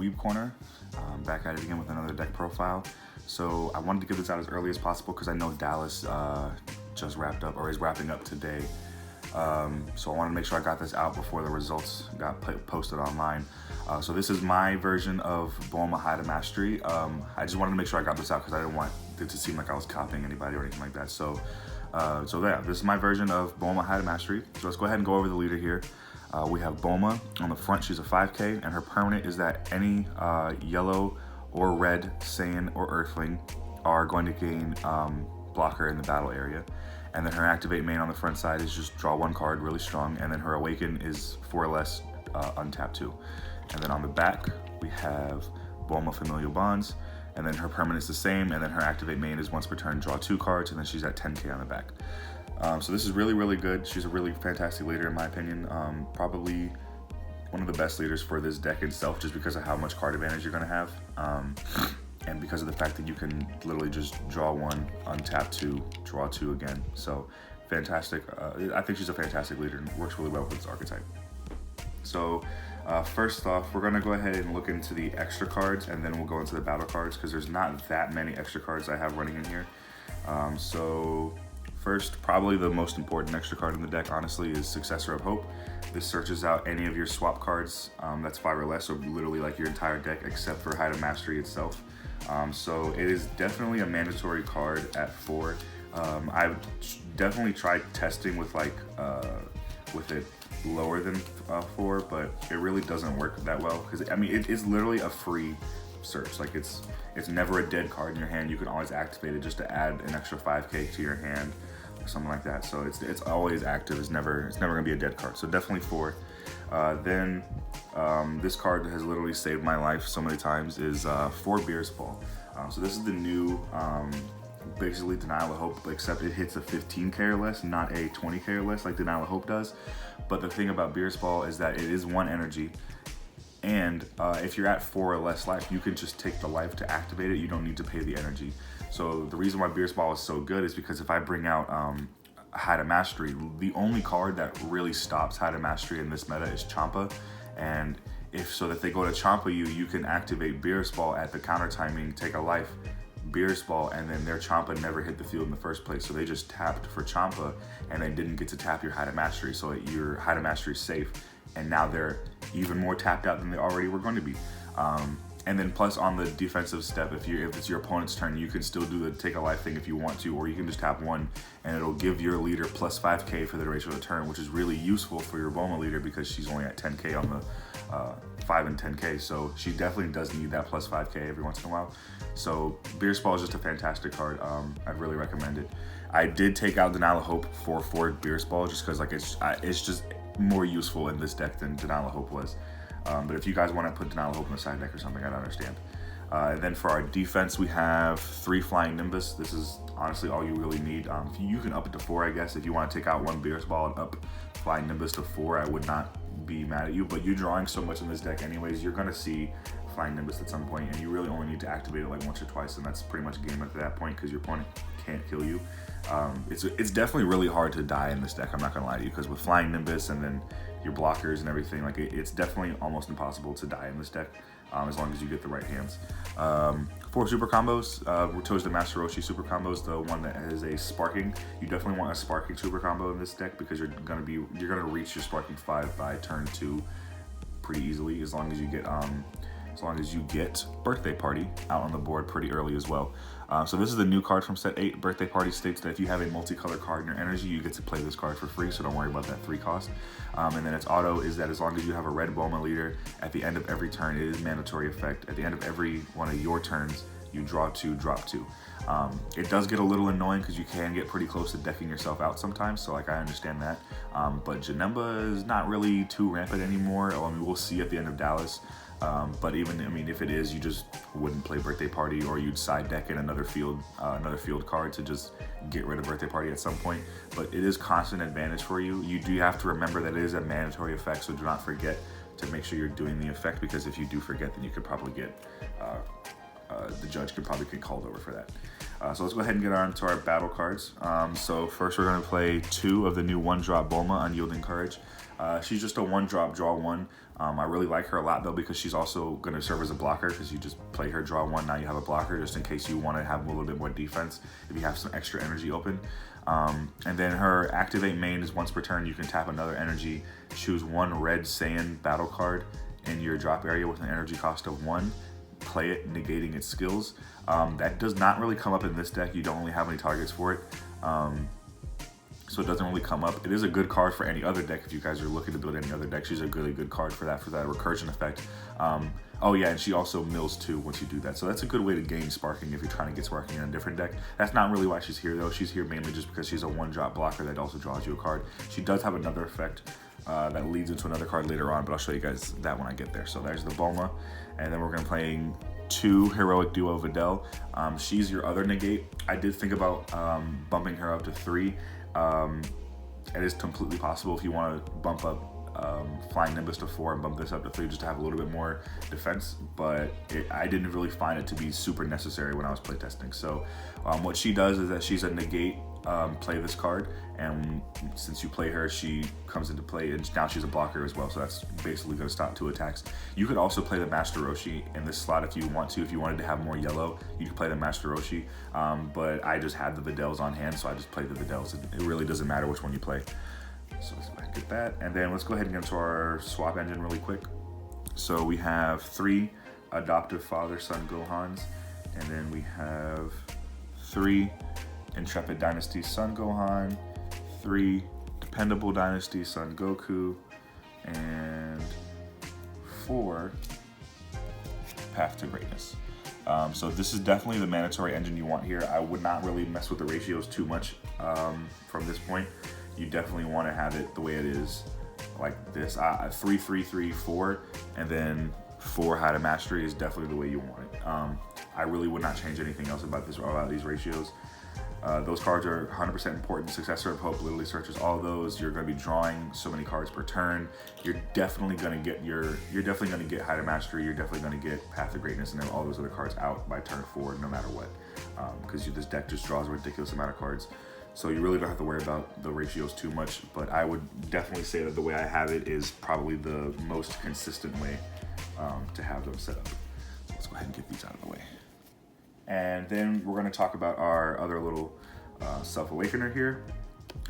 Weeb Corner. Back at it again with another deck profile. So I wanted to get this out as early as possible because I know Dallas just wrapped up or is wrapping up today. So I wanted to make sure I got this out before the results got posted online. So this is my version of Bulma High to Mastery. I just wanted to make sure I got this out because I didn't want it to seem like I was copying anybody or anything like that. So yeah, this is my version of Bulma High to Mastery. So let's go ahead and go over the leader here. We have Bulma on the front. She's a 5K, and her permanent is that any yellow or red Saiyan or Earthling are going to gain blocker in the battle area. And then her activate main on the front side is just draw one card, really strong. And then her awaken is 4 or less, untap 2. And then on the back, we have Bulma Familial Bonds. And then her permanent is the same. And then her activate main is once per turn, draw 2 cards. And then she's at 10K on the back. So this is really, really good. She's a really fantastic leader in my opinion. Probably one of the best leaders for this deck itself, just because of how much card advantage you're gonna have. And because of the fact that you can literally just draw 1, untap 2, draw 2 again. So fantastic. I think she's a fantastic leader and works really well with this archetype. So first off, we're gonna go ahead and look into the extra cards, and then we'll go into the battle cards because there's not that many extra cards I have running in here. So first, probably the most important extra card in the deck, honestly, is Successor of Hope. This searches out any of your swap cards that's 5 or less, so literally like your entire deck except for High to Mastery itself. So it is definitely a mandatory card at 4. I've definitely tried testing with with it lower than 4, but it really doesn't work that well because I mean it is literally a free search. Like it's never a dead card in your hand. You can always activate it just to add an extra 5K to your hand or something like that. So it's always active. It's never gonna be a dead card. So definitely 4. Then this card has literally saved my life so many times is 4 Beer's Ball. So this is the new basically Denial of Hope, except it hits a 15K or less, not a 20K or less like Denial of Hope does. But the thing about Beer's Ball is that it is 1 energy. And if you're at 4 or less life, you can just take the life to activate it. You don't need to pay the energy. So the reason why Beer's Ball is so good is because if I bring out High to Mastery, the only card that really stops High to Mastery in this meta is Champa. And if they go to Champa you can activate Beer's Ball at the counter timing, take a life, Beer's Ball, and then their Champa never hit the field in the first place. So they just tapped for Champa and they didn't get to tap your High to Mastery. So your High to Mastery is safe. And now they're even more tapped out than they already were going to be. And then plus on the defensive step, if it's your opponent's turn, you can still do the take a life thing if you want to, or you can just tap 1 and it'll give your leader plus 5K for the duration of the turn, which is really useful for your Bulma leader because she's only at 10K on the 5 and 10K. So she definitely does need that plus 5K every once in a while. So Beer's Ball is just a fantastic card. I'd really recommend it. I did take out Denial of Hope for Beer's Ball just because like it's just more useful in this deck than Denial of Hope was. But if you guys want to put Denial of Hope in the side deck or something, I don't understand. And then for our defense, we have 3 Flying Nimbus. This is honestly all you really need. You can up it to 4, I guess. If you want to take out 1 Beer's Ball and up Flying Nimbus to 4, I would not be mad at you. But you're drawing so much in this deck anyways, you're going to see Flying Nimbus at some point, and you really only need to activate it like once or twice, and that's pretty much game at that point because your opponent can't kill you. It's definitely really hard to die in this deck, I'm not going to lie to you, because with Flying Nimbus and then your blockers and everything, like it's definitely almost impossible to die in this deck as long as you get the right hands. 4 super combos. We chose the Master Roshi super combos, the one that has a sparking. You definitely want a sparking super combo in this deck because you're gonna reach your sparking 5 by turn 2 pretty easily as long as you get Birthday Party out on the board pretty early as well. So this is the new card from set 8. Birthday Party states that if you have a multicolor card in your energy, you get to play this card for free, so don't worry about that 3 cost. And then its auto is that as long as you have a red Bulma leader, at the end of every turn, it is mandatory effect. At the end of every one of your turns, you draw 2, drop 2. It does get a little annoying because you can get pretty close to decking yourself out sometimes, so like I understand that. But Janemba is not really too rampant anymore. I mean, we'll see at the end of Dallas. But even, I mean, if it is, you just wouldn't play Birthday Party, or you'd side deck in another field card to just get rid of Birthday Party at some point. But it is constant advantage for you. You do have to remember that it is a mandatory effect, so do not forget to make sure you're doing the effect, because if you do forget, then you could probably get, the judge could probably get called over for that. So let's go ahead and get on to our battle cards. So first we're going to play 2 of the new 1-drop Bulma, Unyielding Courage. She's just a 1-drop, draw 1. I really like her a lot though because she's also going to serve as a blocker because you just play her, draw 1, now you have a blocker just in case you want to have a little bit more defense if you have some extra energy open. And then her activate main is once per turn you can tap another energy, choose 1 red Saiyan battle card in your drop area with an energy cost of 1. Play it, negating its skills. That does not really come up in this deck. You don't really have any targets for it. So it doesn't really come up. It is a good card for any other deck if you guys are looking to build any other deck. She's a really good card for that recursion effect. Oh yeah, and she also mills too once you do that. So that's a good way to gain sparking if you're trying to get sparking in a different deck. That's not really why she's here though. She's here mainly just because she's a 1-drop blocker that also draws you a card. She does have another effect that leads into another card later on, but I'll show you guys that when I get there. So there's the Bulma, and then we're gonna playing 2 Heroic Duo Videl. She's your other negate. I did think about bumping her up to 3. It is completely possible if you want to bump up Flying Nimbus to 4 and bump this up to 3 just to have a little bit more defense, but I didn't really find it to be super necessary when I was playtesting. So what she does is that she's a negate, play this card, and since you play her, she comes into play, and now she's a blocker as well, so that's basically going to stop 2 attacks. You could also play the Master Roshi in this slot if you want to. If you wanted to have more yellow, you could play the Master Roshi, but I just had the Videls on hand, so I just played the Videls. It really doesn't matter which one you play. So let's go ahead and get that, and then let's go ahead and get into our swap engine really quick. So we have 3 Adoptive Father Son Gohans, and then we have 3 Intrepid Dynasty Son Gohan, 3 Dependable Dynasty Son Goku, and 4 Path to Greatness. So this is definitely the mandatory engine you want here. I would not really mess with the ratios too much from this point. You definitely want to have it the way it is, like this. 3, 3, 3, 4, and then 4 High to Mastery is definitely the way you want it. I really would not change anything else about these ratios. Those cards are 100% important. Successor of Hope literally searches all of those. You're going to be drawing so many cards per turn. You're definitely going to get High to Mastery. You're definitely going to get Path to Greatness, and then all those other cards out by turn 4, no matter what, because this deck just draws a ridiculous amount of cards. So you really don't have to worry about the ratios too much, but I would definitely say that the way I have it is probably the most consistent way to have them set up. So let's go ahead and get these out of the way. And then we're going to talk about our other little Self-Awakener here.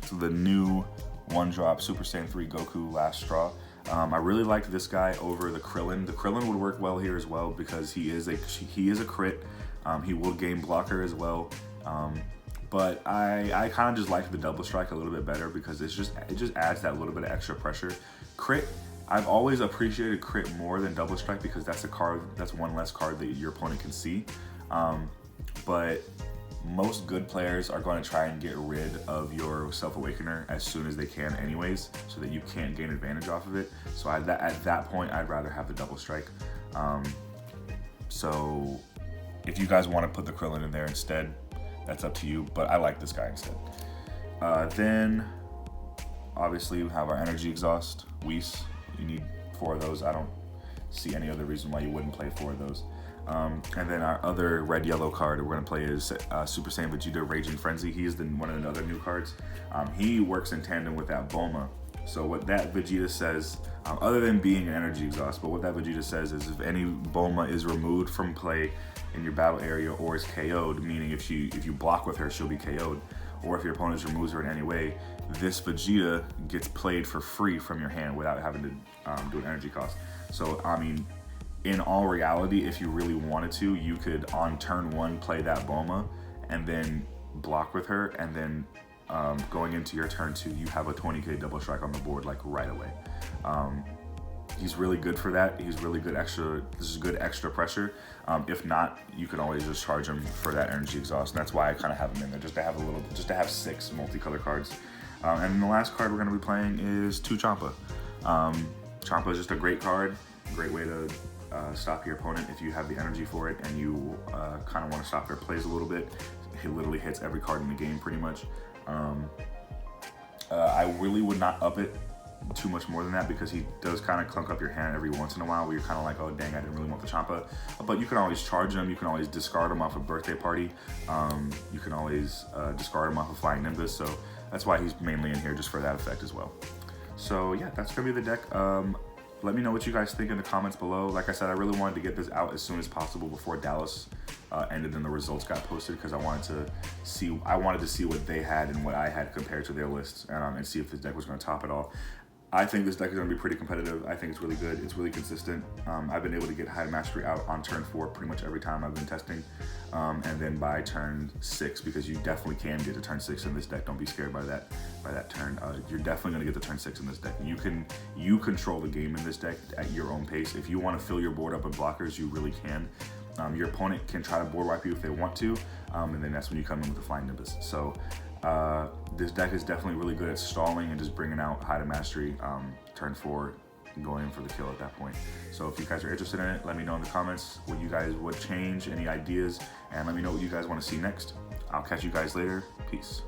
So the new 1-drop Super Saiyan 3 Goku Last Straw. I really liked this guy over the Krillin. The Krillin would work well here as well because he is a crit. He will gain blocker as well. But I kind of just like the double strike a little bit better because it just adds that little bit of extra pressure. Crit, I've always appreciated crit more than double strike because that's one less card that your opponent can see. But most good players are going to try and get rid of your Self-Awakener as soon as they can anyways, so that you can't gain advantage off of it. So at that point, I'd rather have the double strike. So if you guys want to put the Krillin in there instead, that's up to you, but I like this guy instead. Then, obviously, we have our Energy Exhaust, Whis. You need 4 of those. I don't see any other reason why you wouldn't play 4 of those. And then our other red-yellow card we're going to play is Super Saiyan Vegeta Raging Frenzy. He is one of the other new cards. He works in tandem with that Bulma. So what that Vegeta says, other than being an Energy Exhaust, but what that Vegeta says is if any Bulma is removed from play in your battle area or is KO'd, meaning if you block with her, she'll be KO'd, or if your opponent removes her in any way, this Vegeta gets played for free from your hand without having to do an energy cost. So, I mean, in all reality, if you really wanted to, you could on turn 1 play that Bulma and then block with her, and then going into your turn 2, you have a 20k double strike on the board like right away. He's really good for that. He's really good extra. This is good extra pressure. If not, you can always just charge him for that energy exhaust. And that's why I kind of have him in there, just to have 6 multicolor cards. And the last card we're going to be playing is 2 Champa. Champa is just a great card, great way to stop your opponent if you have the energy for it and you kind of want to stop their plays a little bit. He literally hits every card in the game pretty much. I really would not up it too much more than that, because he does kind of clunk up your hand every once in a while where you're kind of like, oh dang, I didn't really want the Champa. But you can always charge him, you can always discard him off a Birthday Party, you can always discard him off a Flying Nimbus, so that's why he's mainly in here, just for that effect as well. So yeah, that's gonna be the deck. Let me know what you guys think in the comments below. Like I said, I really wanted to get this out as soon as possible before Dallas ended and the results got posted, because I wanted to see what they had and what I had compared to their lists, and see if this deck was going to top it all. I think this deck is going to be pretty competitive. I think it's really good. It's really consistent. I've been able to get High Mastery out on turn 4 pretty much every time I've been testing, and then by turn 6, because you definitely can get to turn 6 in this deck. Don't be scared by that turn. You're definitely going to get to turn 6 in this deck. You control the game in this deck at your own pace. If you want to fill your board up with blockers, you really can. Your opponent can try to board wipe you if they want to, and then that's when you come in with the Flying Nimbus. So this deck is definitely really good at stalling and just bringing out High Mastery turn 4 and going in for the kill at that point. So if you guys are interested in it, let me know in the comments what you guys would change, any ideas, and let me know what you guys want to see next. I'll catch you guys later. Peace.